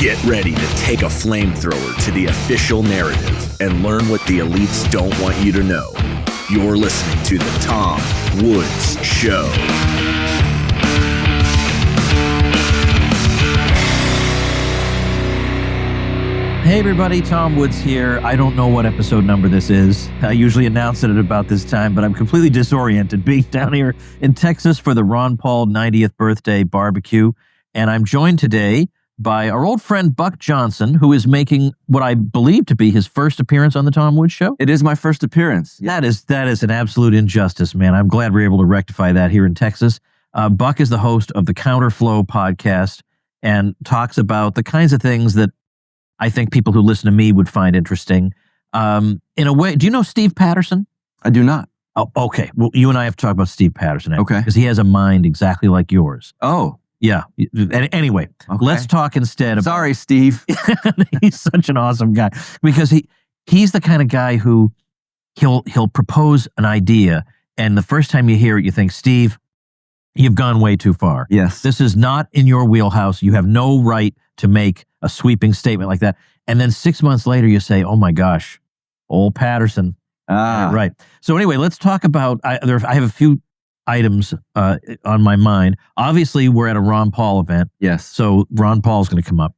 Get ready to take a flamethrower to the official narrative and learn what the elites don't want you to know. You're listening to The Tom Woods Show. Hey everybody, Tom Woods here. I don't know what episode number this is. I usually announce it at about this time, but I'm completely disoriented being down here in Texas for the Ron Paul 90th birthday barbecue. And I'm joined today by our old friend Buck Johnson, who is making what I believe to be his first appearance on the Tom Woods Show. It is my first appearance. That is an absolute injustice, man. I'm glad we're able to rectify that here in Texas. Buck is the host of the Counterflow podcast and talks about the kinds of things that I think people who listen to me would find interesting. In a way, do you know Steve Patterson? I do not. Oh, okay. Well, you and I have to talk about Steve Patterson. Okay. Because he has a mind exactly like yours. Oh. Yeah. Anyway, okay. Let's talk instead about... Sorry, Steve. He's such an awesome guy. Because he's the kind of guy who he'll propose an idea, and the first time you hear it, you think, Steve, you've gone way too far. Yes. This is not in your wheelhouse. You have no right to make a sweeping statement like that. And then 6 months later, you say, oh my gosh, old Patterson. Right. So anyway, let's talk about, I have a few items on my mind. Obviously, we're at a Ron Paul event. Yes. So Ron Paul's going to come up.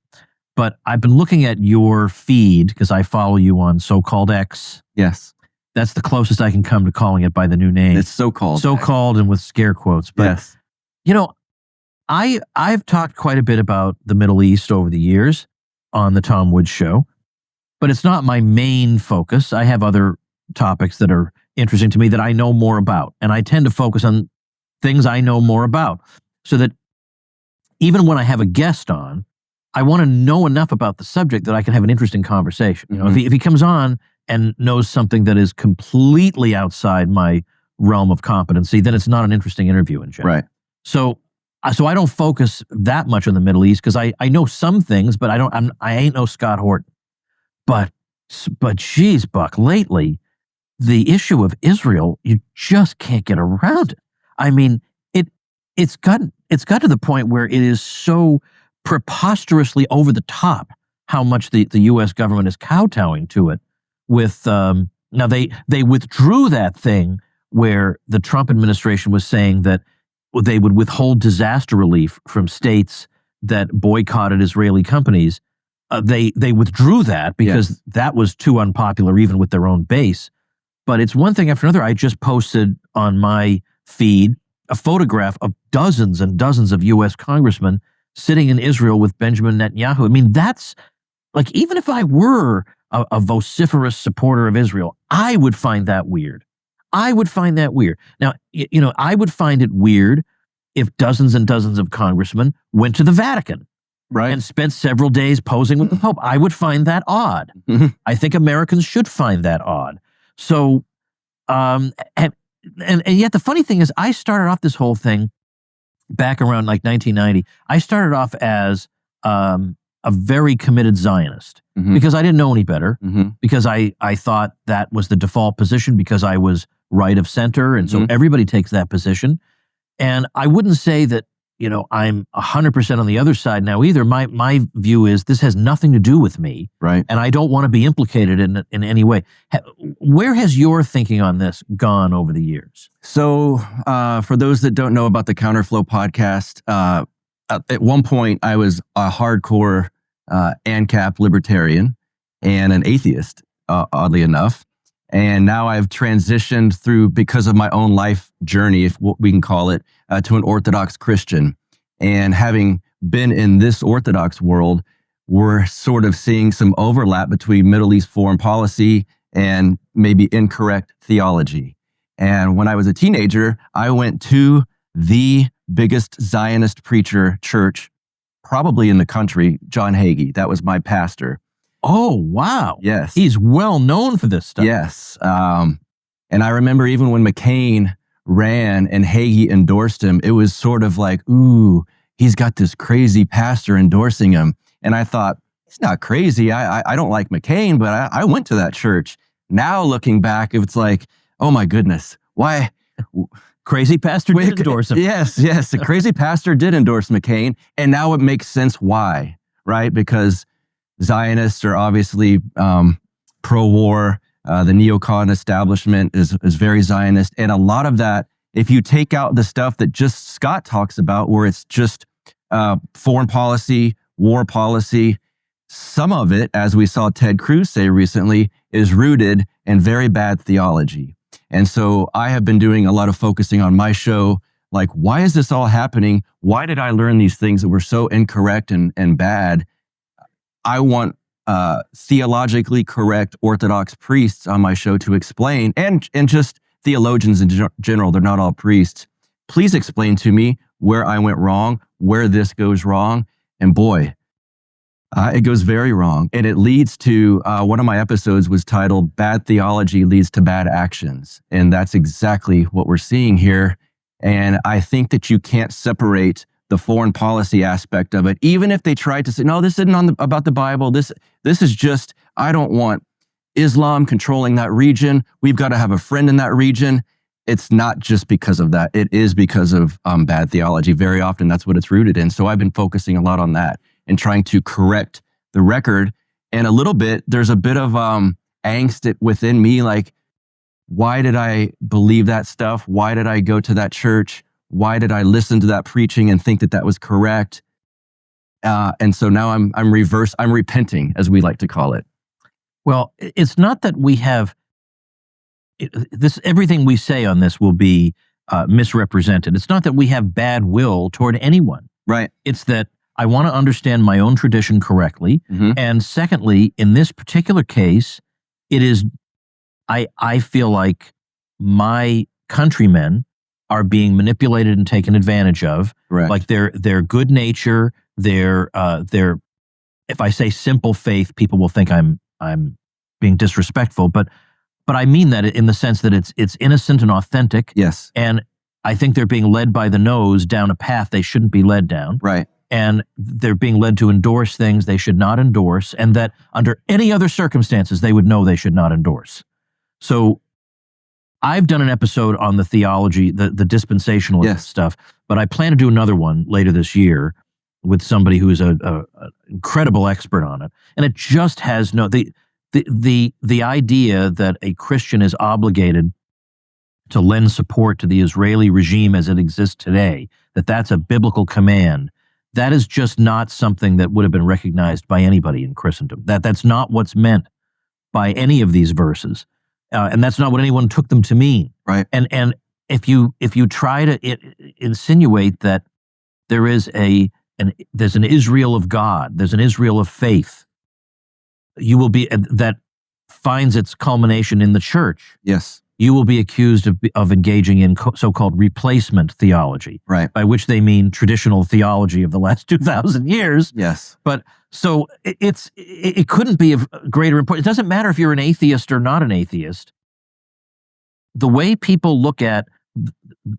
But I've been looking at your feed because I follow you on so-called X. Yes. That's the closest I can come to calling it by the new name. It's so-called. So-called and with scare quotes. But, yes. You know, I've talked quite a bit about the Middle East over the years on the Tom Woods Show, but it's not my main focus. I have other topics that are interesting to me that I know more about, and I tend to focus on things I know more about, so that even when I have a guest on, I want to know enough about the subject that I can have an interesting conversation. You know, if he comes on and knows something that is completely outside my realm of competency, then it's not an interesting interview in general. Right. So I don't focus that much on the Middle East because I know some things, but I ain't no Scott Horton. But geez, Buck, lately, the issue of Israel, you just can't get around it. I mean, it's gotten to the point where it is so preposterously over the top how much the U.S. government is kowtowing to it. With now they withdrew that thing where the Trump administration was saying that they would withhold disaster relief from states that boycotted Israeli companies. They withdrew that because that was too unpopular even with their own base. But it's one thing after another. I just posted on my feed a photograph of dozens and dozens of U.S. congressmen sitting in Israel with Benjamin Netanyahu. I mean, that's like, even if I were a vociferous supporter of Israel, I would find that weird. I would find that weird. Now, you know, I would find it weird if dozens and dozens of congressmen went to the Vatican, right, and spent several days posing with the Pope. I would find that odd. I think Americans should find that odd. So, and yet the funny thing is, I started off this whole thing back around like 1990. I started off as a very committed Zionist because I didn't know any better, because I thought that was the default position because I was right of center, and so everybody takes that position. And I wouldn't say that, you know, I'm 100% on the other side now either. My view is this has nothing to do with me, right? And I don't want to be implicated in any way. Where has your thinking on this gone over the years? So, for those that don't know about the Counterflow podcast, at one point I was a hardcore ANCAP libertarian and an atheist, oddly enough. And now I've transitioned through, because of my own life journey, if what we can call it, to an Orthodox Christian. And having been in this Orthodox world, we're sort of seeing some overlap between Middle East foreign policy and maybe incorrect theology. And when I was a teenager, I went to the biggest Zionist preacher church probably in the country, John Hagee. That was my pastor. Oh, wow. Yes. He's well known for this stuff. Yes. And I remember even when McCain ran and Hagee endorsed him, it was sort of like, ooh, he's got this crazy pastor endorsing him. And I thought, he's not crazy. I don't like McCain, but I went to that church. Now looking back, it's like, oh my goodness, why? Crazy pastor did endorse him. Yes. The crazy pastor did endorse McCain. And now it makes sense why. right? Because Zionists are obviously pro-war. The neocon establishment is very Zionist. And a lot of that, if you take out the stuff that just Scott talks about, where it's just foreign policy, war policy, some of it, as we saw Ted Cruz say recently, is rooted in very bad theology. And so I have been doing a lot of focusing on my show, like, why is this all happening? Why did I learn these things that were so incorrect and bad? I want theologically correct Orthodox priests on my show to explain, and just theologians in general, they're not all priests. Please explain to me where I went wrong, where this goes wrong. And boy, it goes very wrong. And it leads to, one of my episodes was titled, Bad Theology Leads to Bad Actions. And that's exactly what we're seeing here. And I think that you can't separate the foreign policy aspect of it, even if they tried to say, no, this isn't about the Bible. This is just, I don't want Islam controlling that region. We've got to have a friend in that region. It's not just because of that. It is because of bad theology. Very often that's what it's rooted in. So I've been focusing a lot on that and trying to correct the record. And a little bit, there's a bit of angst within me, like, why did I believe that stuff? Why did I go to that church? Why did I listen to that preaching and think that that was correct? And so now I'm repenting, as we like to call it. Well, it's not that we have this. Everything we say on this will be misrepresented. It's not that we have bad will toward anyone. Right. It's that I want to understand my own tradition correctly. Mm-hmm. And secondly, in this particular case, it is, I feel like my countrymen are being manipulated and taken advantage of. Right. Like their good nature, their if I say simple faith, people will think I'm being disrespectful, but I mean that in the sense that it's innocent and authentic. Yes. And I think they're being led by the nose down a path they shouldn't be led down. Right. And they're being led to endorse things they should not endorse, and that under any other circumstances they would know they should not endorse. So I've done an episode on the theology, the dispensationalist stuff, but I plan to do another one later this year with somebody who is an incredible expert on it. And it just has the idea that a Christian is obligated to lend support to the Israeli regime as it exists today, that's a biblical command. That is just not something that would have been recognized by anybody in Christendom. That's not what's meant by any of these verses. And that's not what anyone took them to mean. Right. And if you try to insinuate that there's an Israel of God, there's an Israel of faith, you will be, that finds its culmination in the church. Yes. You will be accused of engaging in so-called replacement theology. Right. By which they mean traditional theology of the last 2,000 years. Yes. But so it couldn't be of greater importance. It doesn't matter if you're an atheist or not an atheist. The way people look at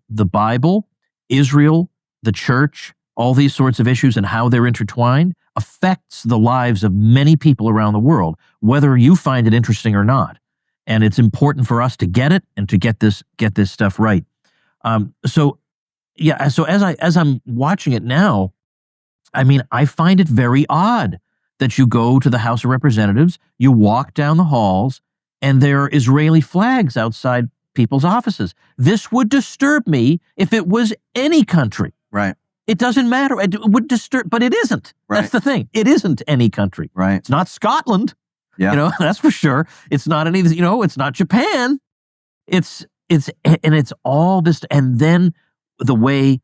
the Bible, Israel, the church, all these sorts of issues and how they're intertwined affects the lives of many people around the world, whether you find it interesting or not. And it's important for us to get it and to get this stuff right. So as I'm watching it now, I mean, I find it very odd that you go to the House of Representatives, you walk down the halls, and there are Israeli flags outside people's offices. This would disturb me if it was any country. Right. It doesn't matter. It would disturb, but it isn't. Right. That's the thing. It isn't any country. Right. It's not Scotland. Yeah. That's for sure. It's not any, it's not Japan. It's all this. And then the way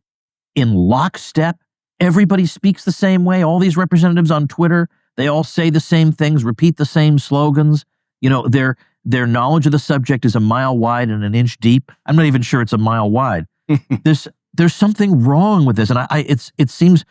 in lockstep, everybody speaks the same way. All these representatives on Twitter, they all say the same things, repeat the same slogans. Their knowledge of the subject is a mile wide and an inch deep. I'm not even sure it's a mile wide. There's something wrong with this. And it seems,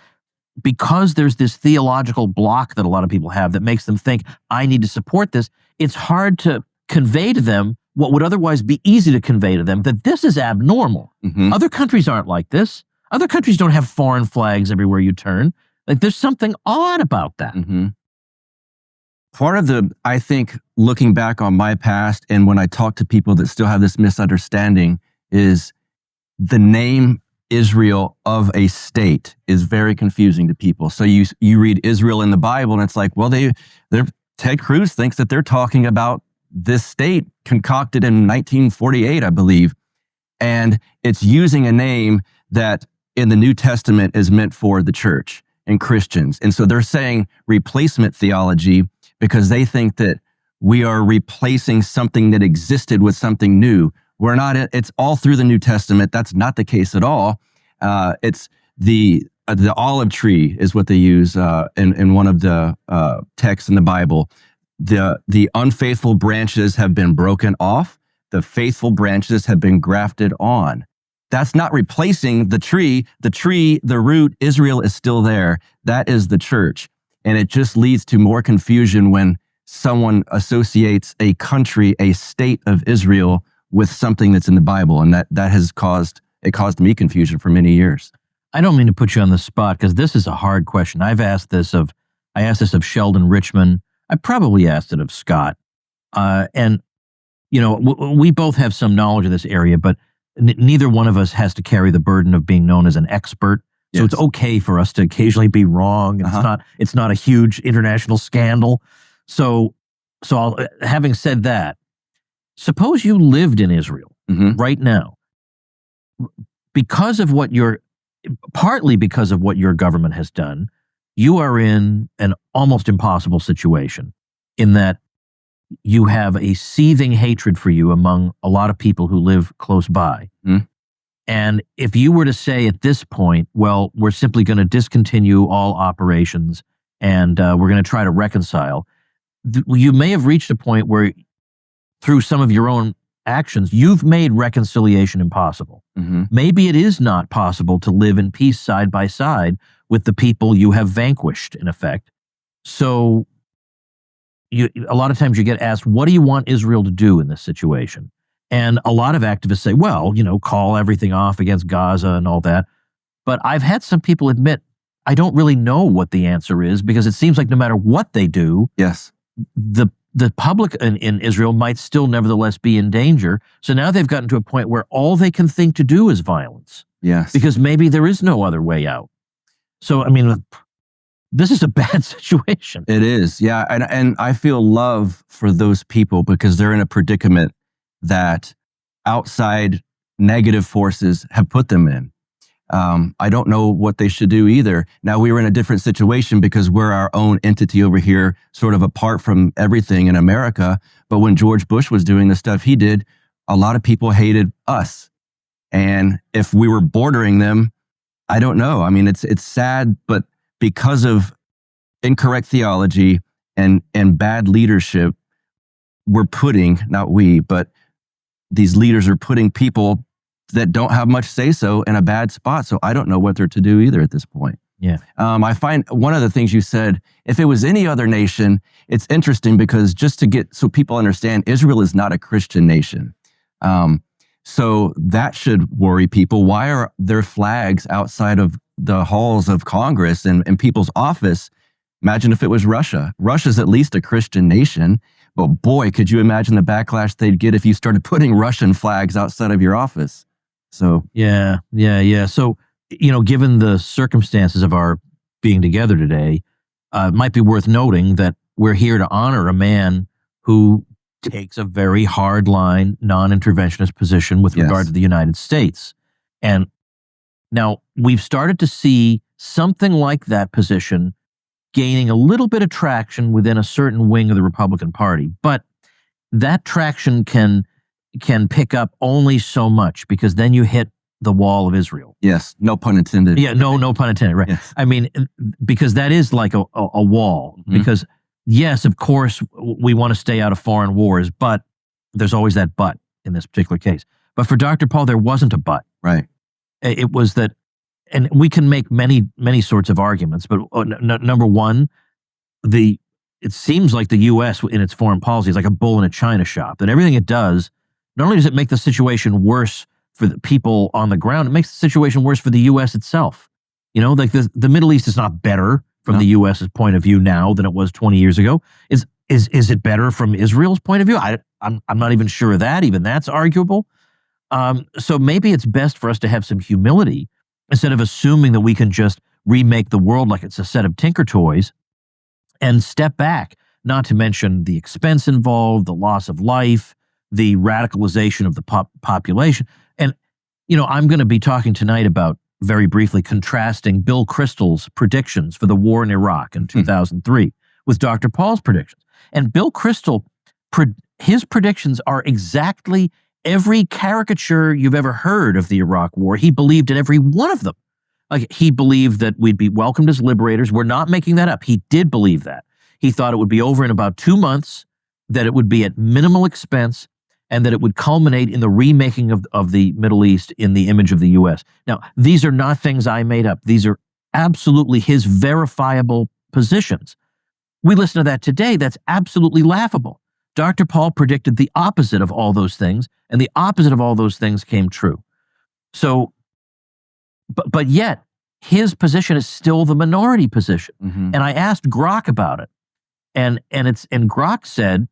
because there's this theological block that a lot of people have that makes them think, I need to support this, it's hard to convey to them what would otherwise be easy to convey to them, that this is abnormal. Mm-hmm. Other countries aren't like this. Other countries don't have foreign flags everywhere you turn. Like, there's something odd about that. Mm-hmm. Part of I think, looking back on my past and when I talk to people that still have this misunderstanding, is the name Israel of a state is very confusing to people. So you read Israel in the Bible, and it's like, well, Ted Cruz thinks that they're talking about this state concocted in 1948, I believe, and it's using a name that in the New Testament is meant for the church and Christians. And so they're saying replacement theology because they think that we are replacing something that existed with something new. We're not. It's all through the New Testament. That's not the case at all. It's the olive tree is what they use in one of the texts in the Bible. The unfaithful branches have been broken off. The faithful branches have been grafted on. That's not replacing the tree. The tree, the root, Israel is still there. That is the church. And it just leads to more confusion when someone associates a country, a state of Israel with something that's in the Bible. And that caused me confusion for many years. I don't mean to put you on the spot because this is a hard question. I asked this of Sheldon Richman. I probably asked it of Scott. And, we both have some knowledge of this area, but neither one of us has to carry the burden of being known as an expert. So It's okay for us to occasionally be wrong. It's not a huge international scandal. So having said that, suppose you lived in Israel right now, partly because of what your government has done, you are in an almost impossible situation in that you have a seething hatred for you among a lot of people who live close by. And if you were to say at this point, well, we're simply going to discontinue all operations and we're going to try to reconcile, you may have reached a point where through some of your own actions, you've made reconciliation impossible. Maybe it is not possible to live in peace side by side with the people you have vanquished, in effect. So a lot of times you get asked, what do you want Israel to do in this situation? And a lot of activists say, well, call everything off against Gaza and all that. But I've had some people admit, I don't really know what the answer is because it seems like no matter what they do, the public in Israel might still nevertheless be in danger. So now they've gotten to a point where all they can think to do is violence. Because maybe there is no other way out. So, this is a bad situation. It is, yeah. And I feel love for those people because they're in a predicament that outside negative forces have put them in. I don't know what they should do either. Now, we were in a different situation because we're our own entity over here, sort of apart from everything in America. But when George Bush was doing the stuff he did, a lot of people hated us. And if we were bordering them, I don't know. It's sad, but because of incorrect theology and bad leadership, but these leaders are putting people that don't have much say-so in a bad spot. So I don't know what they're to do either at this point. Yeah. I find one of the things you said, if it was any other nation, it's interesting because so people understand, Israel is not a Christian nation. So that should worry people. Why are there flags outside of the halls of Congress and people's office? Imagine if it was Russia. Russia's at least a Christian nation, but boy, could you imagine the backlash they'd get if you started putting Russian flags outside of your office. So yeah. So, given the circumstances of our being together today, it might be worth noting that we're here to honor a man who takes a very hardline, non-interventionist position with regard to the United States. And now we've started to see something like that position gaining a little bit of traction within a certain wing of the Republican Party. But that traction can pick up only so much because then you hit the wall of Israel. Yes, no pun intended. Yeah, no pun intended, right. Yes. Because that is like a wall. Because yes, of course, we want to stay out of foreign wars, but there's always that but in this particular case. But for Dr. Paul, there wasn't a but. Right. It was that, and we can make many sorts of arguments, but number one, it seems like the U.S. in its foreign policy is like a bull in a china shop. That everything it does, not only does it make the situation worse for the people on the ground, it makes the situation worse for the U.S. itself. Like the Middle East is not better from the U.S.'s point of view now than it was 20 years ago. Is it better from Israel's point of view? I'm not even sure of that. Even that's arguable. So maybe it's best for us to have some humility instead of assuming that we can just remake the world like it's a set of Tinker Toys and step back, not to mention the expense involved, the loss of life, the radicalization of the population. And, I'm going to be talking tonight about, very briefly, contrasting Bill Kristol's predictions for the war in Iraq in 2003 with Dr. Paul's predictions. And Bill Kristol, his predictions are exactly every caricature you've ever heard of the Iraq war. He believed in every one of them. Like, he believed that we'd be welcomed as liberators. We're not making that up. He did believe that. He thought it would be over in about 2 months, that it would be at minimal expense, and that it would culminate in the remaking of the Middle East in the image of the U.S. Now, these are not things I made up. These are absolutely his verifiable positions. We listen to that today. That's absolutely laughable. Dr. Paul predicted the opposite of all those things, and the opposite of all those things came true. So, but yet, his position is still the minority position. And I asked Grok about it, and Grok said,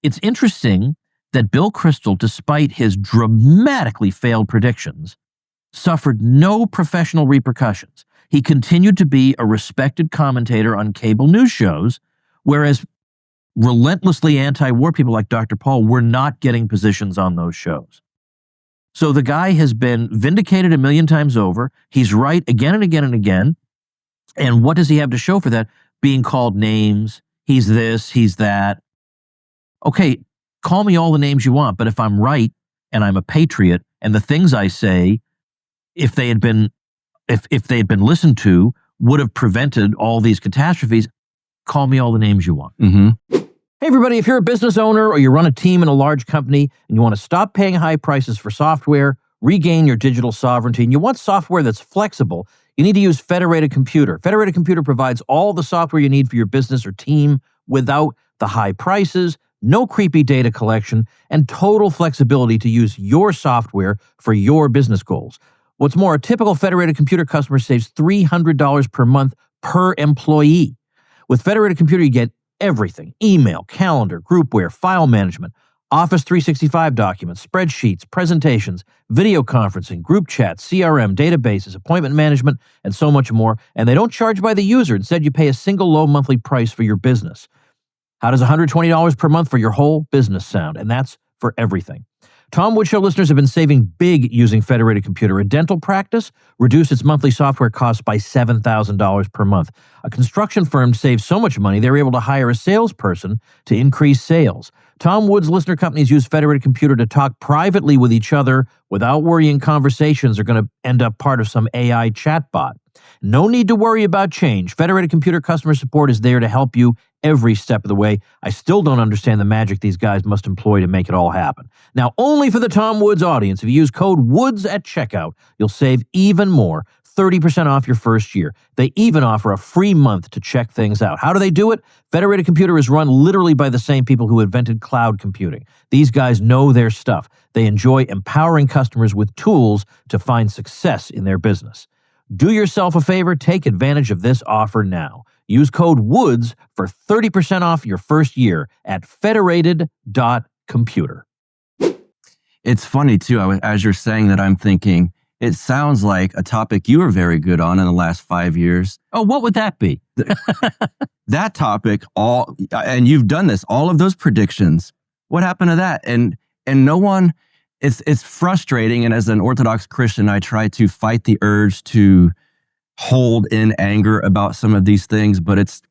it's interesting that Bill Kristol, despite his dramatically failed predictions, suffered no professional repercussions. He continued to be a respected commentator on cable news shows, whereas relentlessly anti-war people like Dr. Paul were not getting positions on those shows. So the guy has been vindicated a million times over. He's right again and again and again. And what does he have to show for that? Being called names. He's this, he's that. Okay, call me all the names you want, but if I'm right and I'm a patriot and the things I say, if they had been listened to, would have prevented all these catastrophes, call me all the names you want. Hey everybody, if you're a business owner or you run a team in a large company and you want to stop paying high prices for software, regain your digital sovereignty, and you want software that's flexible, you need to use Federated Computer. Federated Computer provides all the software you need for your business or team without the high prices, no creepy data collection, and total flexibility to use your software for your business goals. What's more, a typical Federated Computer customer saves $300 per month per employee. With Federated Computer, you get everything: email, calendar, groupware, file management, Office 365 documents, spreadsheets, presentations, video conferencing, group chats, CRM, databases, appointment management, and so much more. And they don't charge by the user. Instead, you pay a single low monthly price for your business. How does $120 per month for your whole business sound? And that's for everything. Tom Woods Show listeners have been saving big using Federated Computer. A dental practice reduced its monthly software costs by $7,000 per month. A construction firm saved so much money, they were able to hire a salesperson to increase sales. Tom Woods listener companies use Federated Computer to talk privately with each other without worrying conversations are going to end up part of some AI chatbot. No need to worry about change. Federated Computer customer support is there to help you every step of the way. I still don't understand the magic these guys must employ to make it all happen. Now, only for the Tom Woods audience, if you use code WOODS at checkout, you'll save even more, 30% off your first year. They even offer a free month to check things out. How do they do it? Federated Computer is run literally by the same people who invented cloud computing. These guys know their stuff. They enjoy empowering customers with tools to find success in their business. Do yourself a favor, take advantage of this offer now. Use code WOODS for 30% off your first year at federated.computer. It's funny too, as you're saying that, I'm thinking, it sounds like a topic you were very good on in the last 5 years. Oh, what would that be? That topic, and you've done this, all of those predictions. What happened to that? And no one, it's frustrating. And as an Orthodox Christian, I try to fight the urge to hold in anger about some of these things, but it's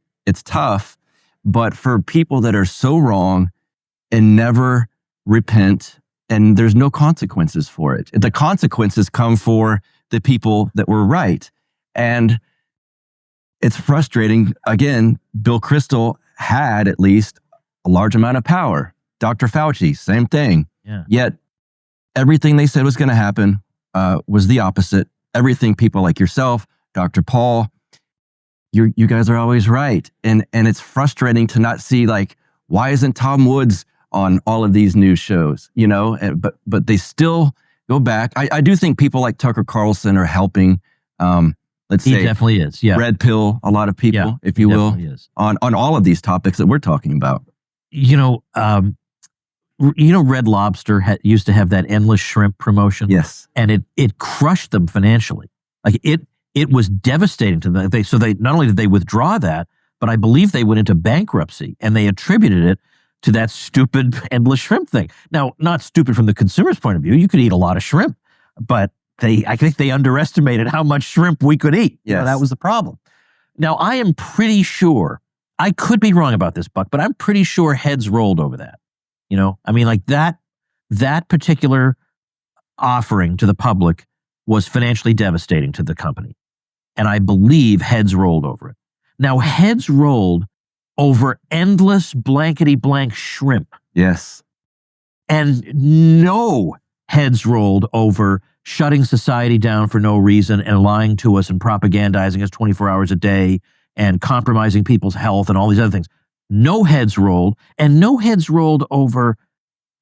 tough. But for people that are so wrong and never repent, and there's no consequences for it, the consequences come for the people that were right. And it's frustrating. Again, Bill Kristol had at least a large amount of power. Dr. Fauci, same thing. Yeah. Yet everything they said was going to happen was the opposite. Everything people like yourself, Dr. Paul, you guys are always right. And it's frustrating to not see, like, why isn't Tom Woods on all of these news shows, but they still go back. I do think people like Tucker Carlson are helping, let's say. He definitely is, yeah. Red pill a lot of people, if you will, on all of these topics that we're talking about. Red Lobster used to have that endless shrimp promotion. Yes. And it crushed them financially. Like it was devastating to them. So not only did they withdraw that, but I believe they went into bankruptcy, and they attributed it to that stupid endless shrimp thing. Now, not stupid from the consumer's point of view. You could eat a lot of shrimp, but I think they underestimated how much shrimp we could eat. Yes. That was the problem. Now, I am pretty sure, I could be wrong about this, Buck, but I'm pretty sure heads rolled over that. I mean, like that particular offering to the public was financially devastating to the company. And I believe heads rolled over it. Now, heads rolled over endless blankety blank shrimp. Yes. And no heads rolled over shutting society down for no reason and lying to us and propagandizing us 24 hours a day and compromising people's health and all these other things. No heads rolled, and no heads rolled over,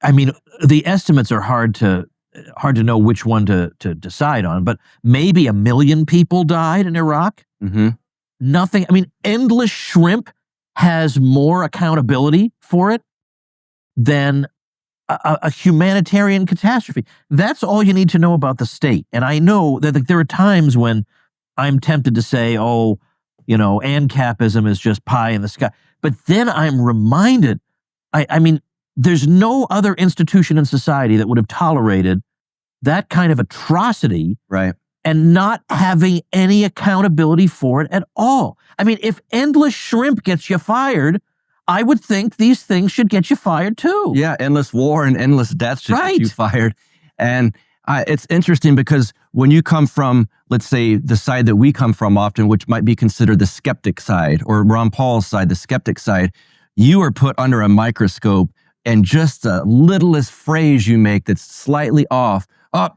I mean, the estimates are hard to know which one to decide on, but maybe 1 million people died in Iraq. Mm-hmm. Nothing. I mean, endless shrimp has more accountability for it than a humanitarian catastrophe. That's all you need to know about the state. And I know that there are times when I'm tempted to say, ANCAPism is just pie in the sky. But then I'm reminded, I mean, there's no other institution in society that would have tolerated that kind of atrocity, right, and not having any accountability for it at all. I mean, if endless shrimp gets you fired, I would think these things should get you fired too. Yeah, endless war and endless death should get you fired. And it's interesting because when you come from, let's say, the side that we come from often, which might be considered the skeptic side, or Ron Paul's side, the skeptic side, you are put under a microscope, and just the littlest phrase you make that's slightly off,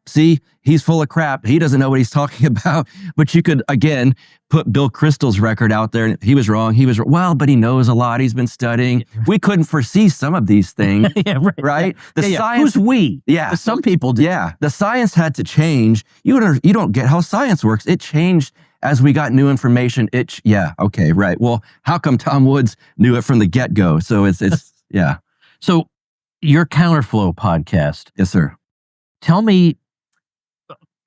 see, he's full of crap. He doesn't know what he's talking about. But you could, again, put Bill Kristol's record out there. And he was wrong. Well, but he knows a lot. He's been studying. We couldn't foresee some of these things. Yeah, right. The science. Who's we? Yeah. Some people did. Yeah. The science had to change. You don't get how science works. It changed as we got new information. Okay, right. Well, how come Tom Woods knew it from the get-go? So it's yeah. So your Counterflow podcast. Yes, sir. Tell me,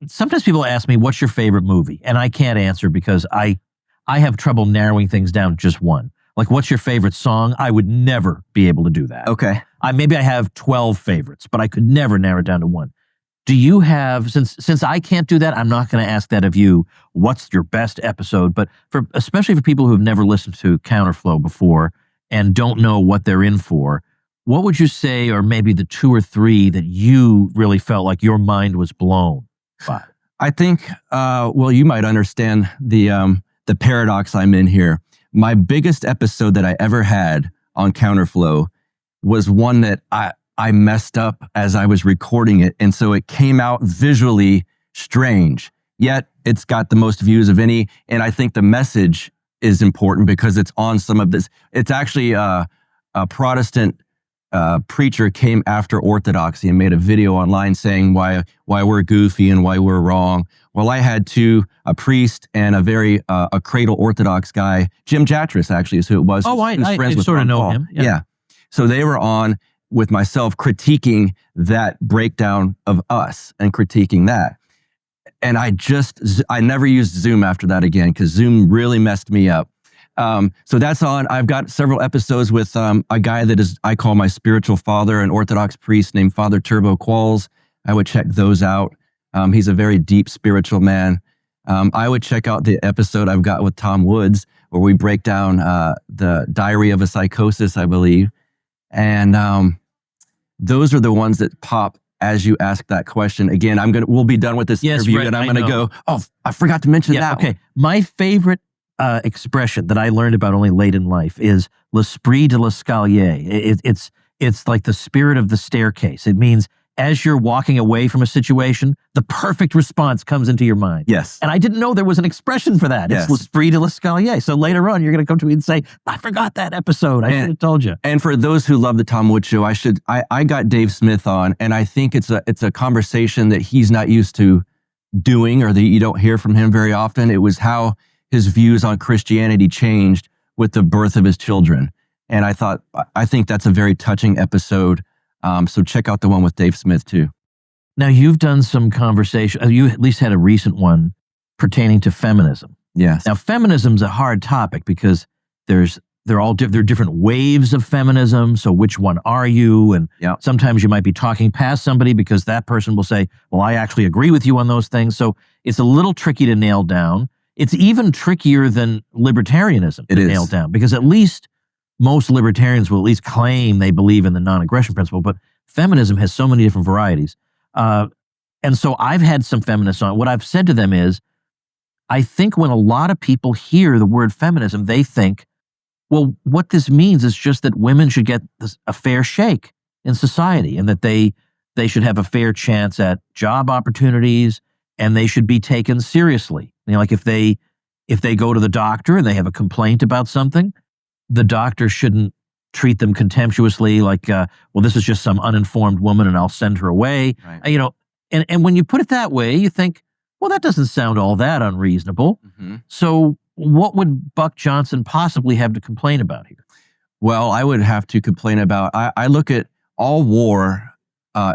sometimes people ask me, what's your favorite movie? And I can't answer because I have trouble narrowing things down to just one. Like, what's your favorite song? I would never be able to do that. Okay. Maybe I have 12 favorites, but I could never narrow it down to one. Do you have, since I can't do that, I'm not going to ask that of you, what's your best episode? But especially for people who have never listened to Counterflow before and don't know what they're in for, what would you say are maybe the 2 or 3 that you really felt like your mind was blown by? I think, you might understand the paradox I'm in here. My biggest episode that I ever had on Counterflow was one that I messed up as I was recording it. And so it came out visually strange, yet it's got the most views of any. And I think the message is important because it's on some of this. It's actually a Protestant preacher came after Orthodoxy and made a video online saying why we're goofy and why we're wrong. Well, I had a priest and a very a cradle Orthodox guy, Jim Jatras actually is who it was. Oh, I sort of know him. Yeah. So they were on with myself critiquing that breakdown of us and critiquing that. And I never used Zoom after that again because Zoom really messed me up. So that's on. I've got several episodes with a guy that I call my spiritual father, an Orthodox priest named Father Turbo Qualls. I would check those out. He's a very deep spiritual man. I would check out the episode I've got with Tom Woods where we break down the Diary of a Psychosis, I believe. And those are the ones that pop as you ask that question. Again, we'll be done with this interview, and I'm going to go, I forgot to mention that. Okay. My favorite expression that I learned about only late in life is l'esprit de l'escalier. It's like the spirit of the staircase. It means as you're walking away from a situation, the perfect response comes into your mind. Yes. And I didn't know there was an expression for that. Yes. It's l'esprit de l'escalier. So later on, you're going to come to me and say, I forgot that episode. I should have told you. And for those who love the Tom Woods Show, I got Dave Smith on, and I think it's a conversation that he's not used to doing, or that you don't hear from him very often. It was how his views on Christianity changed with the birth of his children. And I think that's a very touching episode. So check out the one with Dave Smith too. Now you've done some conversation. You at least had a recent one pertaining to feminism. Yes. Now, feminism's a hard topic because there are different waves of feminism. So which one are you? And sometimes you might be talking past somebody because that person will say, well, I actually agree with you on those things. So it's a little tricky to nail down. It's even trickier than libertarianism to nail down, because at least most libertarians will at least claim they believe in the non-aggression principle, but feminism has so many different varieties. And so I've had some feminists on. What I've said to them is, I think when a lot of people hear the word feminism, they think, well, what this means is just that women should get a fair shake in society, and that they should have a fair chance at job opportunities, and they should be taken seriously. You know, like if they go to the doctor and they have a complaint about something, the doctor shouldn't treat them contemptuously, like, well, this is just some uninformed woman and I'll send her away. Right. You know, and when you put it that way, you think, well, that doesn't sound all that unreasonable. Mm-hmm. So what would Buck Johnson possibly have to complain about here? Well, I would have to complain about, I look at all war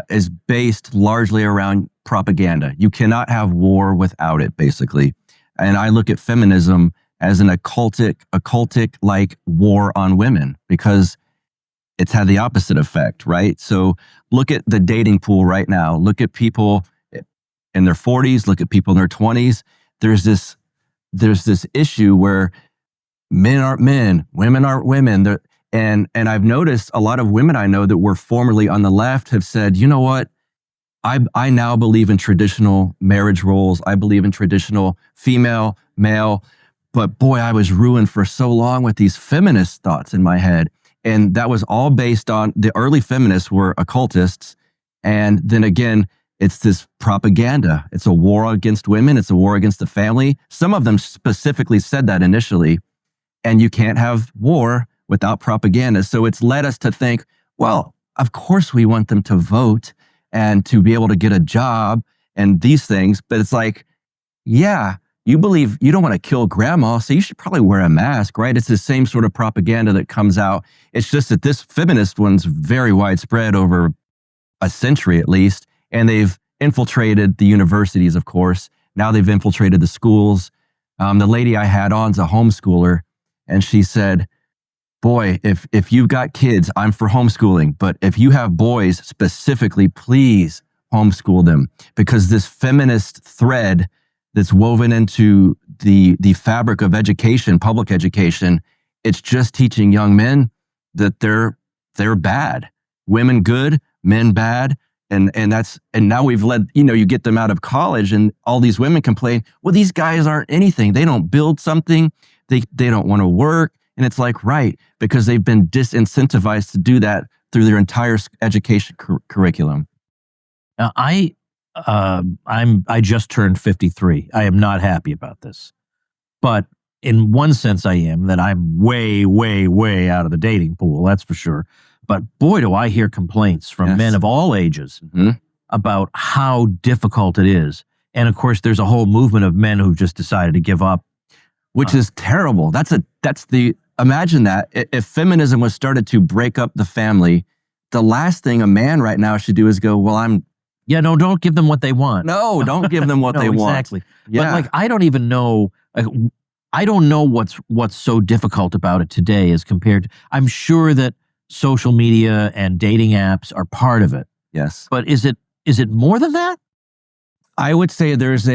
is based largely around propaganda. You cannot have war without it, basically. And I look at feminism as an occultic like war on women, because it's had the opposite effect, right? So look at the dating pool right now. Look at people in their 40s, look at people in their 20s. There's this issue where men aren't men, women aren't women. And I've noticed a lot of women I know that were formerly on the left have said, you know what? I now believe in traditional marriage roles. I believe in traditional female, male. But boy, I was ruined for so long with these feminist thoughts in my head. And that was all based on the early feminists were occultists. And then again, it's this propaganda. It's a war against women. It's a war against the family. Some of them specifically said that initially. And you can't have war without propaganda. So it's led us to think, well, of course we want them to vote and to be able to get a job and these things. But it's like, yeah, you believe you don't want to kill grandma, so you should probably wear a mask, right? It's the same sort of propaganda that comes out. It's just that this feminist one's very widespread over a century at least. And they've infiltrated the universities, of course. Now they've infiltrated the schools. The lady I had on's a homeschooler, and she said, boy, if you've got kids, I'm for homeschooling. But if you have boys specifically, please homeschool them, because this feminist thread that's woven into the fabric of education, public education, it's just teaching young men that they're bad. Women good, men bad. And now we've led, you get them out of college and all these women complain, well, these guys aren't anything. They don't build something. They don't want to work. And it's like, right, because they've been disincentivized to do that through their entire education curriculum. Now, I just turned 53. I am not happy about this. But in one sense I am, that I'm way, way, way out of the dating pool, that's for sure. But boy, do I hear complaints from men of all ages about how difficult it is. And of course, there's a whole movement of men who've just decided to give up. Which is terrible. Imagine that. If feminism was started to break up the family, the last thing a man right now should do is go, well, no, don't give them what they want. No, don't give them what they want. Exactly. Yeah. But I don't even know, I don't know what's so difficult about it today as compared to, I'm sure that social media and dating apps are part of it. Yes. But is it more than that? I would say there's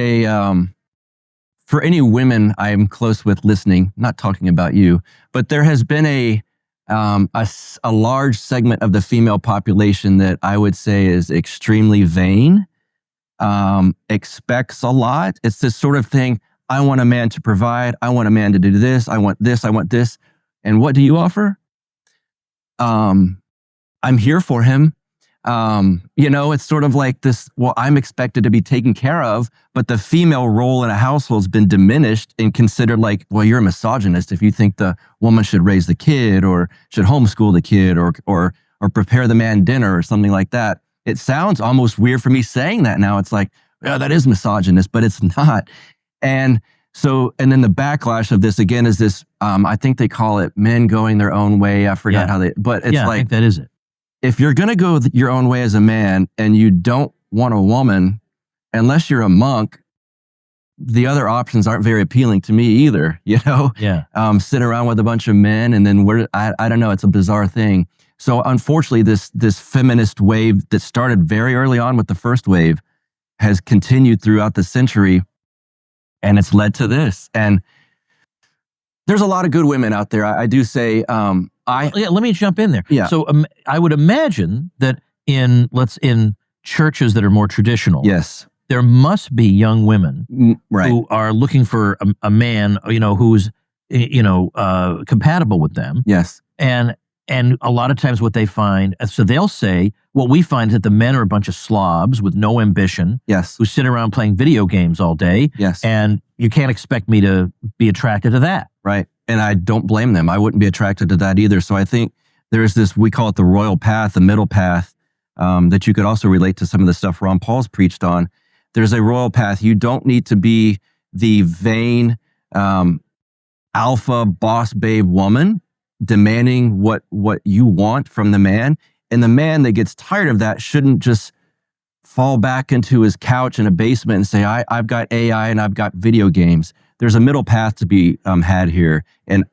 for any women I'm close with listening, not talking about you, but there has been a large segment of the female population that I would say is extremely vain, expects a lot. It's this sort of thing, I want a man to provide, I want a man to do this, I want this, I want this. And what do you offer? I'm here for him. It's sort of like this, well, I'm expected to be taken care of, but the female role in a household has been diminished and considered like, well, you're a misogynist if you think the woman should raise the kid or should homeschool the kid or prepare the man dinner or something like that. It sounds almost weird for me saying that now. It's like, yeah, that is misogynist, but it's not. And then the backlash of this again is this, I think they call it men going their own way. I forgot how but it's like, I think that is it. If you're going to go your own way as a man and you don't want a woman, unless you're a monk, the other options aren't very appealing to me either. Yeah. Sitting around with a bunch of men, and then I don't know. It's a bizarre thing. So unfortunately, this feminist wave that started very early on with the first wave has continued throughout the century, and it's led to this. And there's a lot of good women out there. I do say, let me jump in there. Yeah. So I would imagine that in churches that are more traditional, yes, there must be young women right, who are looking for a man, who's compatible with them. Yes. And a lot of times what they find, so they'll say, what we find is that the men are a bunch of slobs with no ambition, yes, who sit around playing video games all day. Yes. And you can't expect me to be attracted to that. Right. And I don't blame them. I wouldn't be attracted to that either. So I think there's this, we call it the royal path, the middle path, that you could also relate to some of the stuff Ron Paul's preached on. There's a royal path. You don't need to be the vain, alpha boss babe woman demanding what you want from the man. And the man that gets tired of that shouldn't just fall back into his couch in a basement and say, I've got AI and I've got video games. There's a middle path to be had here. And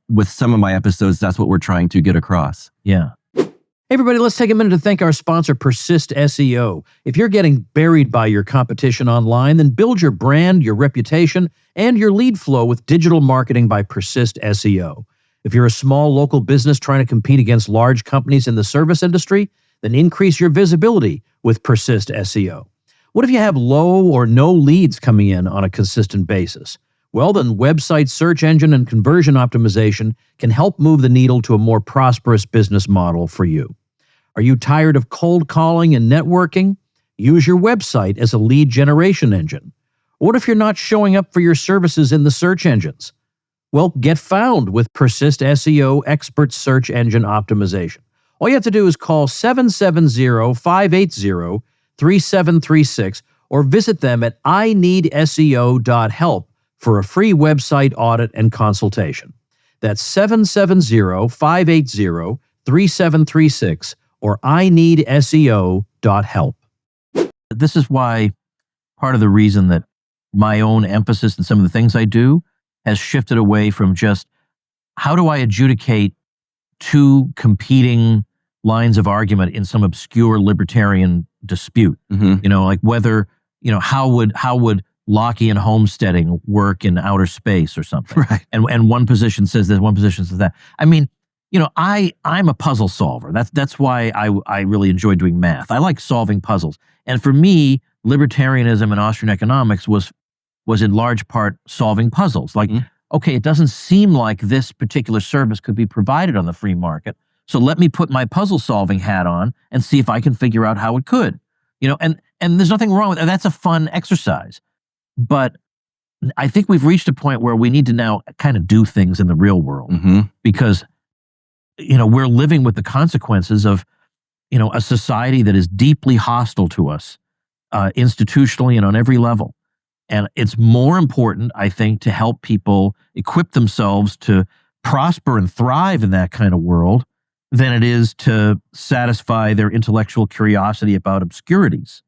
with some of my episodes, that's what we're trying to get across. Yeah. Hey, everybody, let's take a minute to thank our sponsor, Persist SEO. If you're getting buried by your competition online, then build your brand, your reputation, and your lead flow with digital marketing by Persist SEO. If you're a small local business trying to compete against large companies in the service industry, then increase your visibility with Persist SEO. What if you have low or no leads coming in on a consistent basis? Well, then website search engine and conversion optimization can help move the needle to a more prosperous business model for you. Are you tired of cold calling and networking? Use your website as a lead generation engine. What if you're not showing up for your services in the search engines? Well, get found with Persist SEO Expert Search Engine Optimization. All you have to do is call 770-580-3736 or visit them at ineedseo.help for a free website audit and consultation. That's 770-580-3736 or ineedseo.help. This is why part of the reason that my own emphasis in some of the things I do has shifted away from just how do I adjudicate two competing lines of argument in some obscure libertarian dispute. Mm-hmm. Like whether, how would Lockean homesteading work in outer space or something? Right. And one position says this, one position says that. I mean, I'm a puzzle solver. That's why I really enjoy doing math. I like solving puzzles. And for me, libertarianism and Austrian economics was in large part solving puzzles. Like, okay, it doesn't seem like this particular service could be provided on the free market. So let me put my puzzle solving hat on and see if I can figure out how it could. And there's nothing wrong with that. That's a fun exercise. But I think we've reached a point where we need to now kind of do things in the real world because, we're living with the consequences of, a society that is deeply hostile to us institutionally and on every level. And it's more important, I think, to help people equip themselves to prosper and thrive in that kind of world than it is to satisfy their intellectual curiosity about obscurities.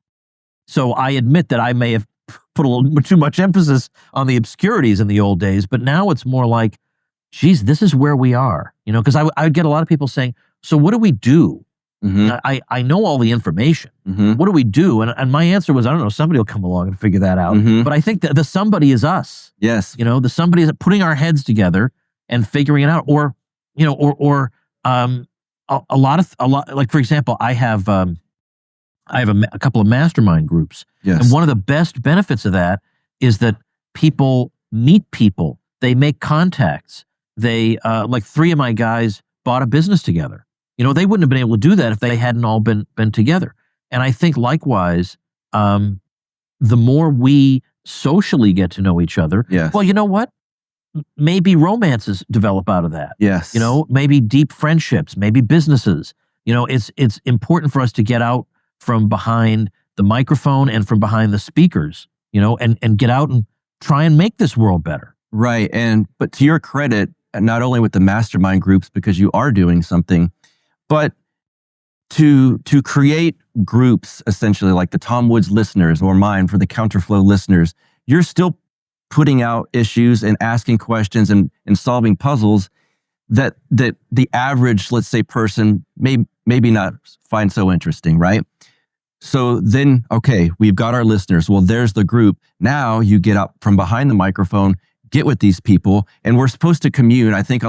So I admit that I may have put a little too much emphasis on the obscurities in the old days, but now it's more like, geez, this is where we are. Because I would get a lot of people saying, so what do we do? I know all the information. What do we do? And my answer was, I don't know, somebody will come along and figure that out. But I think that the somebody is us. Yes. The somebody is putting our heads together and figuring it out. Or a lot, like, for example, I have a couple of mastermind groups. Yes. And one of the best benefits of that is that people meet people. They make contacts. They, like 3 of my guys bought a business together. They wouldn't have been able to do that if they hadn't all been together. And I think likewise, the more we socially get to know each other, well, you know what? Maybe romances develop out of that. Yes. Maybe deep friendships, maybe businesses. It's important for us to get out from behind the microphone and from behind the speakers, and get out and try and make this world better. Right. But to your credit, not only with the mastermind groups, because you are doing something, but to create groups, essentially like the Tom Woods listeners or mine for the Counterflow listeners, you're still putting out issues and asking questions and solving puzzles that the average, let's say, person maybe not find so interesting, right? So then, okay, we've got our listeners. Well, there's the group. Now you get up from behind the microphone, get with these people, and we're supposed to commune. I think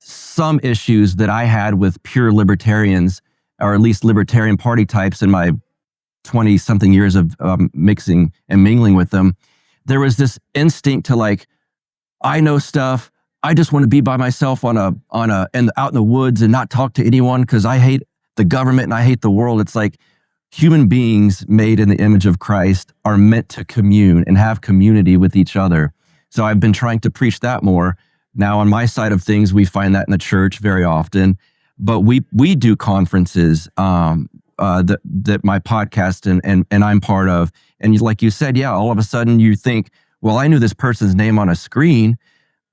some issues that I had with pure libertarians, or at least libertarian party types in my 20-something years of mixing and mingling with them, there was this instinct to like, I know stuff. I just want to be by myself and out in the woods and not talk to anyone because I hate the government and I hate the world. It's like human beings made in the image of Christ are meant to commune and have community with each other. So I've been trying to preach that more. Now on my side of things, we find that in the church very often, but we do conferences that my podcast and I'm part of. And like you said, yeah, all of a sudden you think, well, I knew this person's name on a screen,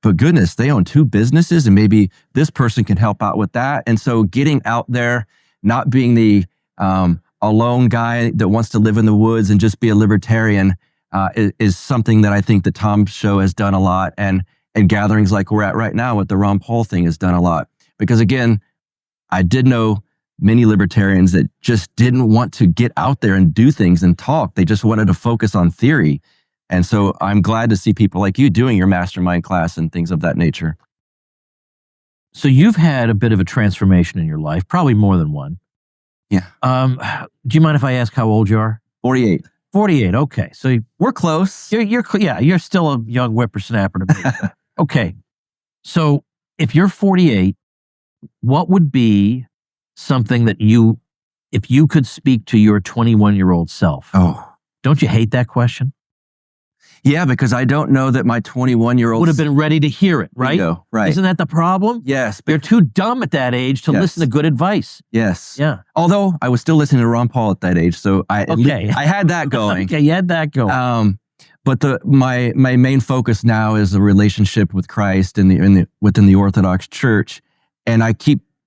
but goodness, they own 2 businesses and maybe this person can help out with that. And so getting out there, not being the alone guy that wants to live in the woods and just be a libertarian is something that I think the Tom Show has done a lot. And gatherings like we're at right now with the Ron Paul thing has done a lot. Because again, I did know many libertarians that just didn't want to get out there and do things and talk. They just wanted to focus on theory. And so I'm glad to see people like you doing your mastermind class and things of that nature. So you've had a bit of a transformation in your life, probably more than one. Yeah. Do you mind if I ask how old you are? 48. 48. Okay. So we're close. You're still a young whippersnapper to me. Okay. So if you're 48, what would be something that if you could speak to your 21-year-old self? Oh. Don't you hate that question? Yeah, because I don't know that my 21-year-old would have been ready to hear it, right? Bingo, right. Isn't that the problem? Yes. They're too dumb at that age to listen to good advice. Yes. Yeah. Although I was still listening to Ron Paul at that age, so I had that going. Okay, you had that going. But my main focus now is the relationship with Christ within the Orthodox Church, and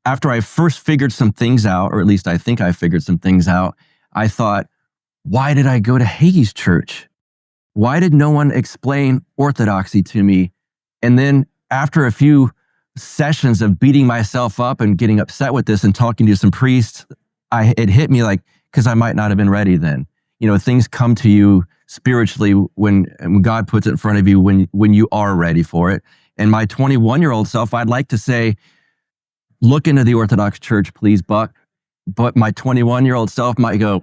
after I first figured some things out, or at least I think I figured some things out, I thought, why did I go to Hagee's church? Why did no one explain orthodoxy to me? And then after a few sessions of beating myself up and getting upset with this and talking to some priests, it hit me like, because I might not have been ready then. Things come to you spiritually when God puts it in front of you when you are ready for it. And my 21-year-old self, I'd like to say, look into the Orthodox Church, please, Buck. But my 21-year-old self might go,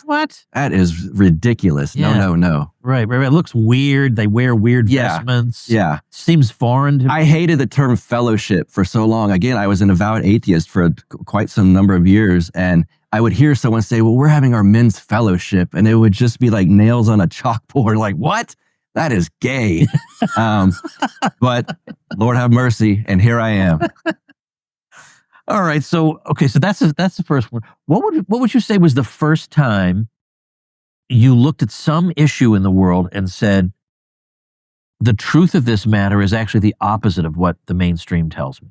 what? That is ridiculous. Yeah. No. Right. It looks weird. They wear weird vestments. Yeah. Seems foreign to me. I hated the term fellowship for so long. Again, I was an avowed atheist for quite some number of years. And I would hear someone say, well, we're having our men's fellowship. And it would just be like nails on a chalkboard. Like, what? That is gay. But Lord have mercy. And here I am. All right. So that's the first one. What would you say was the first time you looked at some issue in the world and said, the truth of this matter is actually the opposite of what the mainstream tells me?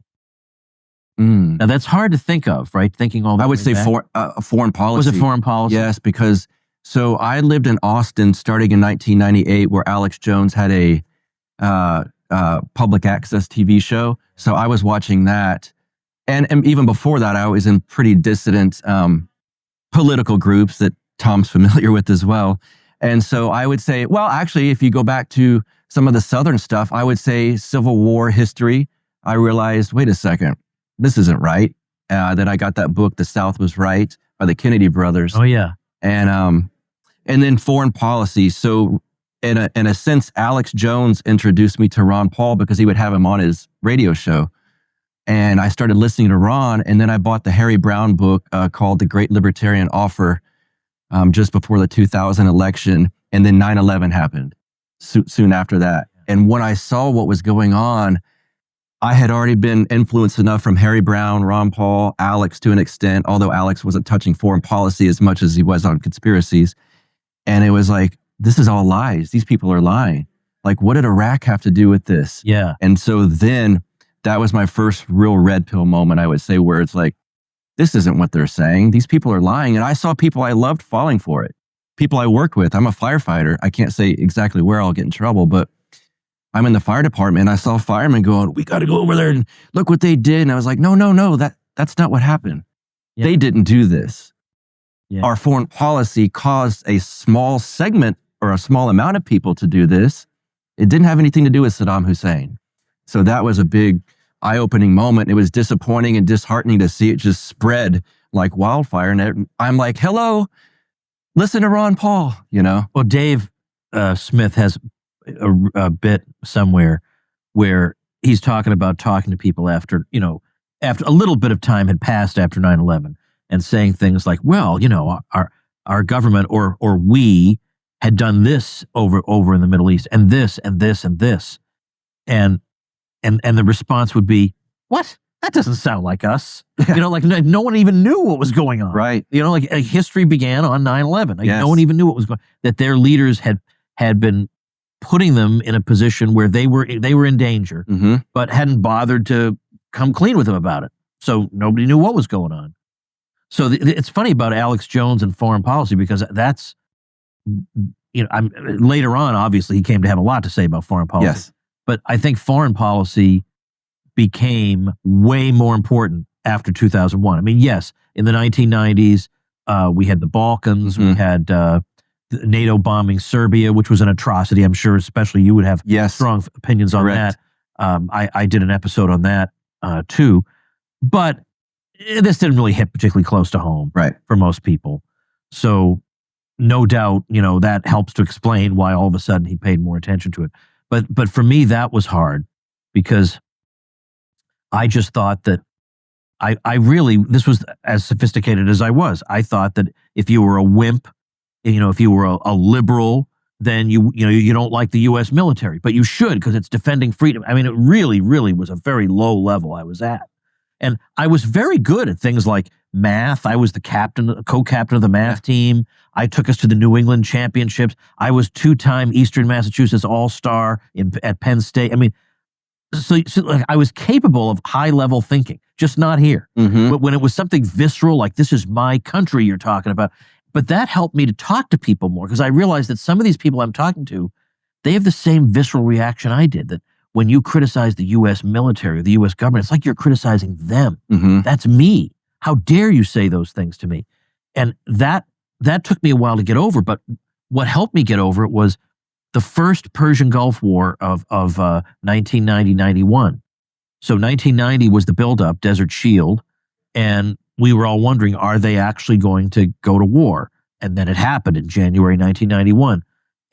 Now that's hard to think of, right? Thinking all that. I would say foreign policy. Was it foreign policy? Yes, because so I lived in Austin starting in 1998, where Alex Jones had a public access TV show. So I was watching that. And even before that, I was in pretty dissident political groups that Tom's familiar with as well. And so I would say, well, actually, if you go back to some of the Southern stuff, I would say Civil War history. I realized, wait a second, this isn't right. Then I got that book, The South Was Right, by the Kennedy brothers. Oh, yeah. And then foreign policy. So in a sense, Alex Jones introduced me to Ron Paul because he would have him on his radio show. And I started listening to Ron, and then I bought the Harry Brown book called The Great Libertarian Offer just before the 2000 election, and then 9/11 happened soon after that. And when I saw what was going on, I had already been influenced enough from Harry Brown, Ron Paul, Alex to an extent, although Alex wasn't touching foreign policy as much as he was on conspiracies. And it was like, this is all lies. These people are lying. Like, what did Iraq have to do with this? Yeah. And so then that was my first real red pill moment, I would say, where it's like, this isn't what they're saying. These people are lying. And I saw people I loved falling for it. people I work with. I'm a firefighter. I can't say exactly where I'll get in trouble, but I'm in the fire department and I saw firemen going, we got to go over there and look what they did. And I was like, no, that's not what happened. Yeah. They didn't do this. Yeah. Our foreign policy caused a small segment or a small amount of people to do this. It didn't have anything to do with Saddam Hussein. So that was a big eye-opening moment. It was disappointing and disheartening to see it just spread like wildfire. And I'm like, hello, listen to Ron Paul, you know? Well, Dave Smith has a bit somewhere where he's talking about talking to people after a little bit of time had passed after 9/11 and saying things like, well, our government or we had done this over in the Middle East and this and this and this. And the response would be, what? That doesn't sound like us. Like no one even knew what was going on. Right. Like history began on 9/11. Like yes. No one even knew what was going on. That their leaders had been putting them in a position where they were in danger, mm-hmm. but hadn't bothered to come clean with them about it. So nobody knew what was going on. So it's funny about Alex Jones and foreign policy, because that's, later on, obviously, he came to have a lot to say about foreign policy. Yes. But I think foreign policy became way more important after 2001. I mean, yes, in the 1990s, we had the Balkans, mm-hmm. we had NATO bombing Serbia, which was an atrocity. I'm sure especially you would have yes. strong opinions on Correct. that. I did an episode on that too. But this didn't really hit particularly close to home right. for most people. So no doubt, that helps to explain why all of a sudden he paid more attention to it. But for me, that was hard, because I just thought that this was as sophisticated as I was. I thought that if you were a wimp, if you were a liberal, then you don't like the U.S. military, but you should, because it's defending freedom. I mean, it really, really was a very low level I was at. And I was very good at things like math. I was the co-captain of the math team. I took us to the New England championships. I was 2-time Eastern Massachusetts All-Star at Penn State. I mean, so I was capable of high-level thinking, just not here. Mm-hmm. But when it was something visceral, like this is my country you're talking about, but that helped me to talk to people more, because I realized that some of these people I'm talking to, they have the same visceral reaction I did, that when you criticize the U.S. military or the U.S. government, it's like you're criticizing them. Mm-hmm. That's me. How dare you say those things to me? And that took me a while to get over, but what helped me get over it was the first Persian Gulf War of 1990-91. So 1990 was the buildup, Desert Shield, and we were all wondering, are they actually going to go to war? And then it happened in January 1991.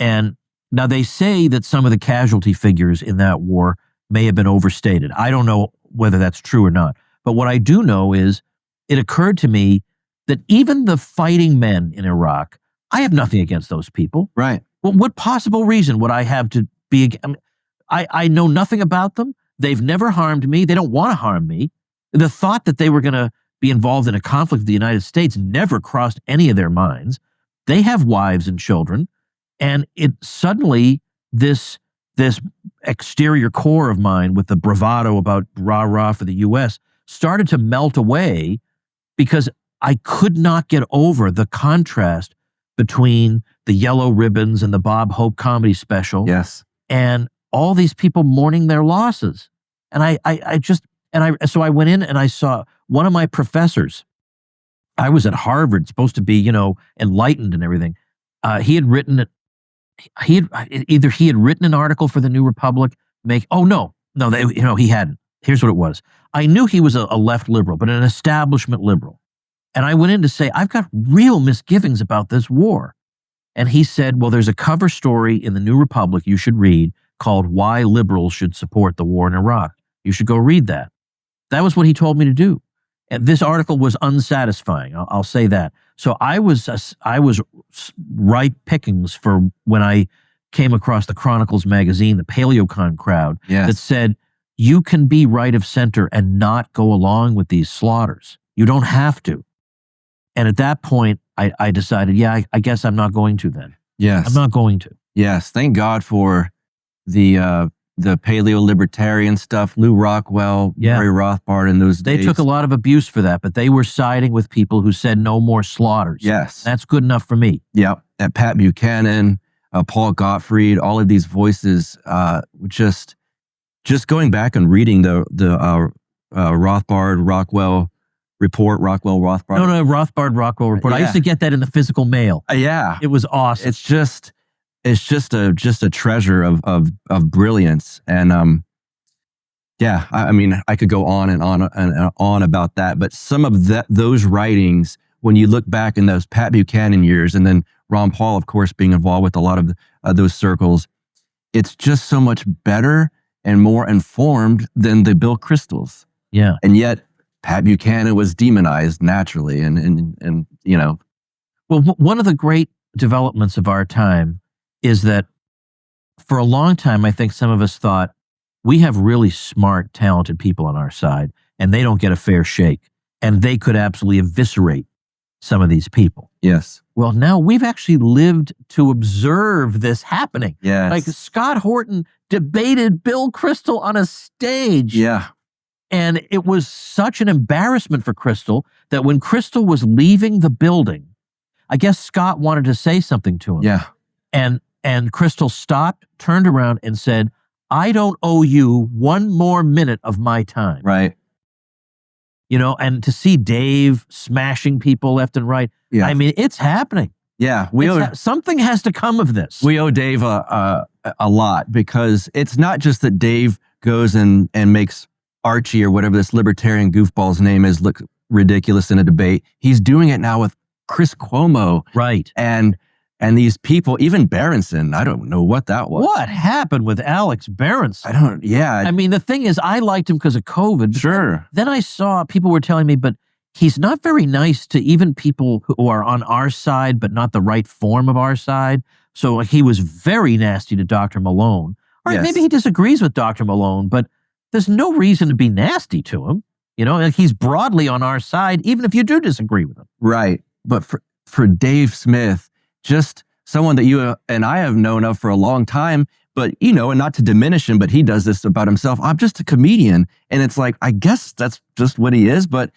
And now they say that some of the casualty figures in that war may have been overstated. I don't know whether that's true or not. But what I do know is it occurred to me that even the fighting men in Iraq, I have nothing against those people. Right. Well, what possible reason would I have to be? I know nothing about them. They've never harmed me. They don't want to harm me. The thought that they were going to be involved in a conflict with the United States never crossed any of their minds. They have wives and children. And it suddenly, this exterior core of mine with the bravado about rah-rah for the U.S. started to melt away, because I could not get over the contrast between the Yellow Ribbons and the Bob Hope comedy special. Yes. And all these people mourning their losses. And so I went in and I saw one of my professors. I was at Harvard, supposed to be, enlightened and everything. He had written an article for the New Republic. He hadn't. Here's what it was. I knew he was a left liberal, but an establishment liberal. And I went in to say, I've got real misgivings about this war. And he said, well, there's a cover story in the New Republic you should read called Why Liberals Should Support the War in Iraq. You should go read that. That was what he told me to do. And this article was unsatisfying. I'll say that. So I was ripe pickings for when I came across the Chronicles magazine, the paleo-con crowd, yes. that said, you can be right of center and not go along with these slaughters. You don't have to. And at that point, I decided, I guess I'm not going to then. Yes. I'm not going to. Yes. Thank God for the the paleo-libertarian stuff, Lou Rockwell, Murray Rothbard in those days. They took a lot of abuse for that, but they were siding with people who said no more slaughters. Yes. That's good enough for me. Yeah. And Pat Buchanan, Paul Gottfried, all of these voices, just going back and reading the Rothbard, Rockwell report, Rothbard. No, Rothbard, Rockwell report. I used to get that in the physical mail. Yeah. It was awesome. It's just a treasure of brilliance. And I mean, I could go on and on about that, but some of those writings, when you look back in those Pat Buchanan years, and then Ron Paul, of course, being involved with a lot of those circles, it's just so much better and more informed than the Bill Kristols. Yeah. And yet Pat Buchanan was demonized naturally. And you know. Well, one of the great developments of our time is that for a long time, I think some of us thought we have really smart, talented people on our side, and they don't get a fair shake, and they could absolutely eviscerate some of these people. Yes. Well, now we've actually lived to observe this happening. Yes. Like Scott Horton debated Bill Kristol on a stage. Yeah. And it was such an embarrassment for Kristol that when Kristol was leaving the building, I guess Scott wanted to say something to him. Yeah. And Kristol stopped, turned around, and said, "I don't owe you one more minute of my time." Right. You know, and to see Dave smashing people left and right, I mean, it's happening. Yeah, something has to come of this. We owe Dave a lot, because it's not just that Dave goes and makes Archie or whatever this libertarian goofball's name is look ridiculous in a debate. He's doing it now with Chris Cuomo. Right. And these people, even Berenson, I don't know what that was. What happened with Alex Berenson? I mean, the thing is, I liked him because of COVID. Sure. Then I saw people were telling me, but he's not very nice to even people who are on our side, but not the right form of our side. So he was very nasty to Dr. Malone. All right, maybe he disagrees with Dr. Malone, but there's no reason to be nasty to him. You know, like he's broadly on our side, even if you do disagree with him. Right. But for Dave Smith, just someone that you and I have known of for a long time, but, you know, and not to diminish him, but he does this about himself. I'm just a comedian. And it's like, I guess that's just what he is. But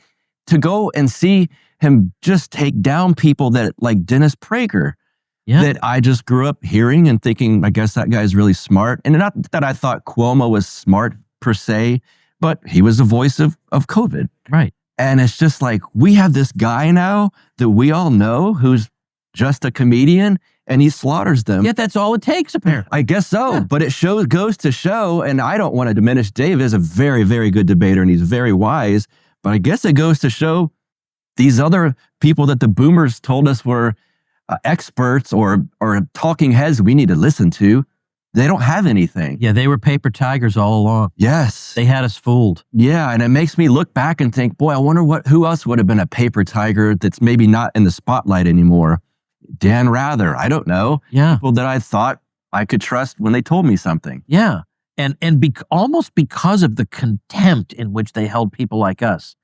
to go and see him just take down people that like Dennis Prager, that I just grew up hearing and thinking, I guess that guy's really smart. And not that I thought Cuomo was smart per se, but he was the voice of COVID. Right. And it's just like, we have this guy now that we all know who's just a comedian, and he slaughters them. Yeah, that's all it takes, apparently. I guess so, Yeah. but it goes to show, and I don't want to diminish Dave as a very, very good debater, and he's very wise, but I guess it goes to show these other people that the boomers told us were experts or talking heads we need to listen to, they don't have anything. Yeah, they were paper tigers all along. Yes. They had us fooled. Yeah, and it makes me look back and think, boy, I wonder who else would have been a paper tiger that's maybe not in the spotlight anymore. Dan Rather, I don't know. Yeah. People that I thought I could trust when they told me something. Yeah. And almost because of the contempt in which they held people like us,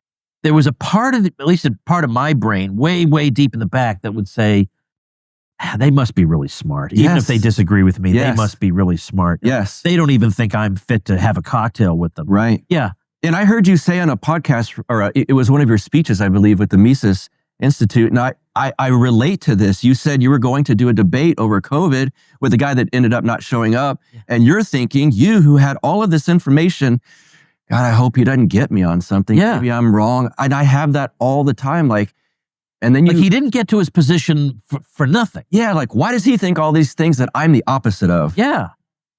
there was a part of, at least a part of my brain, way, way deep in the back that would say, they must be really smart. Even if they disagree with me, they must be really smart. Yes. They don't even think I'm fit to have a cocktail with them. Right. Yeah. And I heard you say on a podcast, or it was one of your speeches, I believe, with the Mises Institute, and I relate to this. You said you were going to do a debate over COVID with a guy that ended up not showing up, and you're thinking, you who had all of this information, God, I hope he doesn't get me on something. Yeah. Maybe I'm wrong. And I have that all the time. Like, and then he didn't get to his position for nothing. Yeah, like, why does he think all these things that I'm the opposite of? Yeah.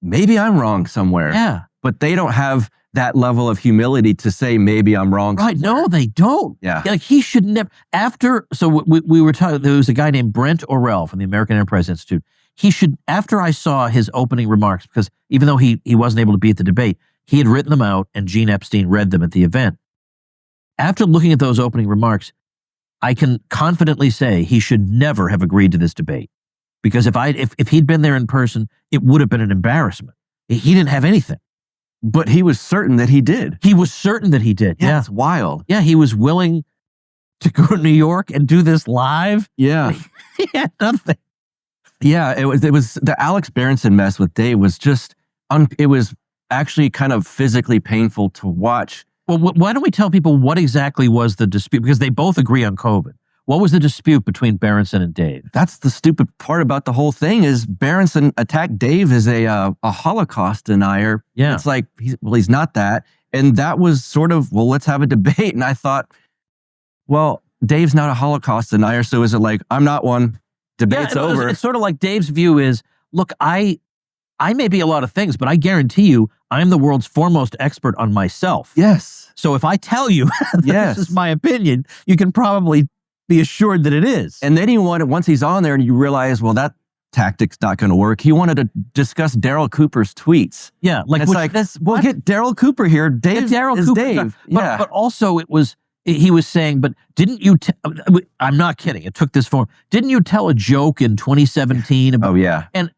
Maybe I'm wrong somewhere. Yeah. But they don't have that level of humility to say, maybe I'm wrong. Right. somewhere. No, they don't. Yeah. Like he should never, so we were talking, there was a guy named Brent Orrell from the American Enterprise Institute. He should, after I saw his opening remarks, because even though he wasn't able to be at the debate, he had written them out and Gene Epstein read them at the event. After looking at those opening remarks, I can confidently say he should never have agreed to this debate. Because if he'd been there in person, it would have been an embarrassment. He didn't have anything. But he was certain that he did. He was certain that he did. Yeah. It's wild. Yeah, he was willing to go to New York and do this live. Yeah. He had nothing. Yeah, it was the Alex Berenson mess with Dave was just, it was actually kind of physically painful to watch. Well, why don't we tell people what exactly was the dispute? Because they both agree on COVID. What was the dispute between Berenson and Dave? That's the stupid part about the whole thing is Berenson attacked Dave as a Holocaust denier. Yeah. It's like, he's not that. And that was sort of, well, let's have a debate. And I thought, well, Dave's not a Holocaust denier. So is it like, I'm not one, debate's over. It's sort of like Dave's view is, look, I may be a lot of things, but I guarantee you, I'm the world's foremost expert on myself. Yes. So if I tell you that this is my opinion, you can probably be assured that it is. And then once he's on there and you realize, well, that tactic's not going to work. He wanted to discuss Daryl Cooper's tweets. Yeah. Like, we'll get Daryl Cooper here. Dave is Dave. Yeah. But also he was saying, but didn't you, I'm not kidding. It took this form. Didn't you tell a joke in 2017? Oh, yeah. And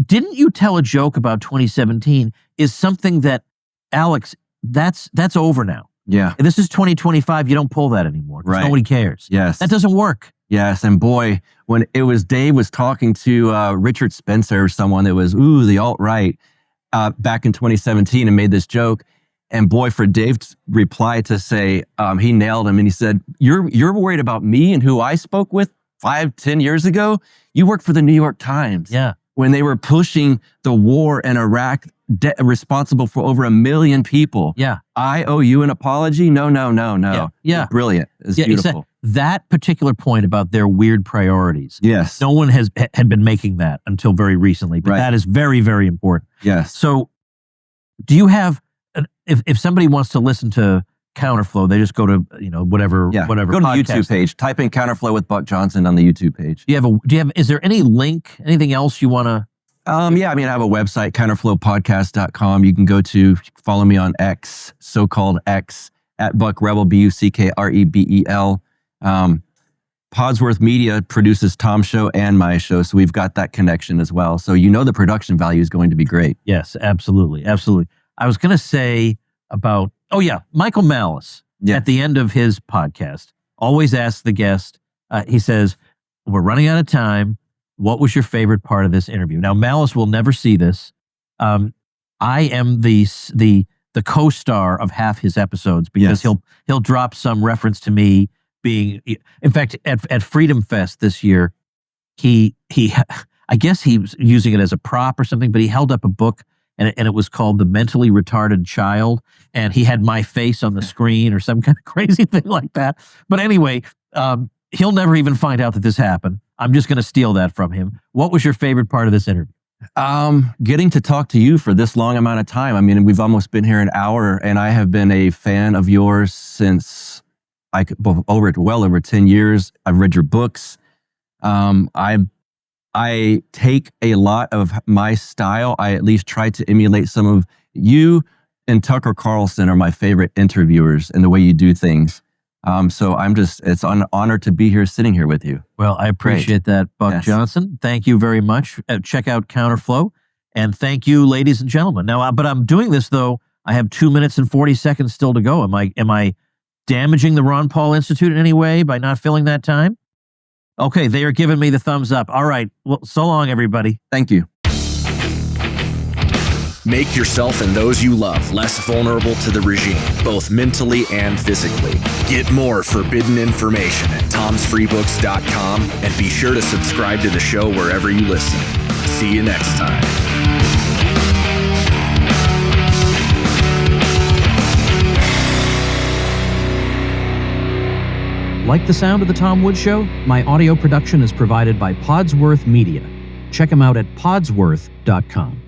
didn't you tell a joke about 2017 is something that, Alex, that's over now. Yeah. If this is 2025, you don't pull that anymore. Right. Nobody cares. Yes. That doesn't work. Yes. And boy, when it was Dave was talking to Richard Spencer or someone that was, the alt-right, back in 2017 and made this joke. And boy, for Dave's reply to say, he nailed him and he said, you're worried about me and who I spoke with 5-10 years ago? You work for the New York Times. Yeah. When they were pushing the war in Iraq, responsible for over 1 million people. Yeah. I owe you an apology? No. Yeah. Brilliant. It's beautiful. That particular point about their weird priorities. Yes. No one had been making that until very recently, but that is very, very important. Yes. So do you have, if somebody wants to listen to Counterflow, they just go to, whatever. Go to the YouTube page. Type in Counterflow with Buck Johnson on the YouTube page. Is there any link, anything else you want to? I have a website, counterflowpodcast.com. You can go to, follow me on X, so-called X, at Buck Rebel, BuckRebel. Podsworth Media produces Tom's show and my show, so we've got that connection as well. So the production value is going to be great. Yes, absolutely. Absolutely. I was going to say about, Michael Malice, at the end of his podcast, always asks the guest, he says, we're running out of time. What was your favorite part of this interview? Now, Malice will never see this. I am the co-star of half his episodes because he'll drop some reference to me being, in fact, at Freedom Fest this year, he I guess he was using it as a prop or something, but he held up a book and it was called The Mentally Retarded Child, and he had my face on the screen or some kind of crazy thing like that. But anyway, he'll never even find out that this happened. I'm just going to steal that from him. What was your favorite part of this interview? Getting to talk to you for this long amount of time. I mean, we've almost been here an hour, and I have been a fan of yours since well over 10 years. I've read your books. I take a lot of my style. I at least try to emulate some of you, and Tucker Carlson are my favorite interviewers and the way you do things. So it's an honor to be here, sitting here with you. Well, I appreciate that, Buck Johnson. Thank you very much. Check out Counterflow. And thank you, ladies and gentlemen. Now, but I'm doing this, though. I have 2 minutes and 40 seconds still to go. Am I damaging the Ron Paul Institute in any way by not filling that time? Okay, they are giving me the thumbs up. All right. Well, so long, everybody. Thank you. Make yourself and those you love less vulnerable to the regime, both mentally and physically. Get more forbidden information at tomsfreebooks.com and be sure to subscribe to the show wherever you listen. See you next time. Like the sound of The Tom Woods Show? My audio production is provided by Podsworth Media. Check them out at podsworth.com.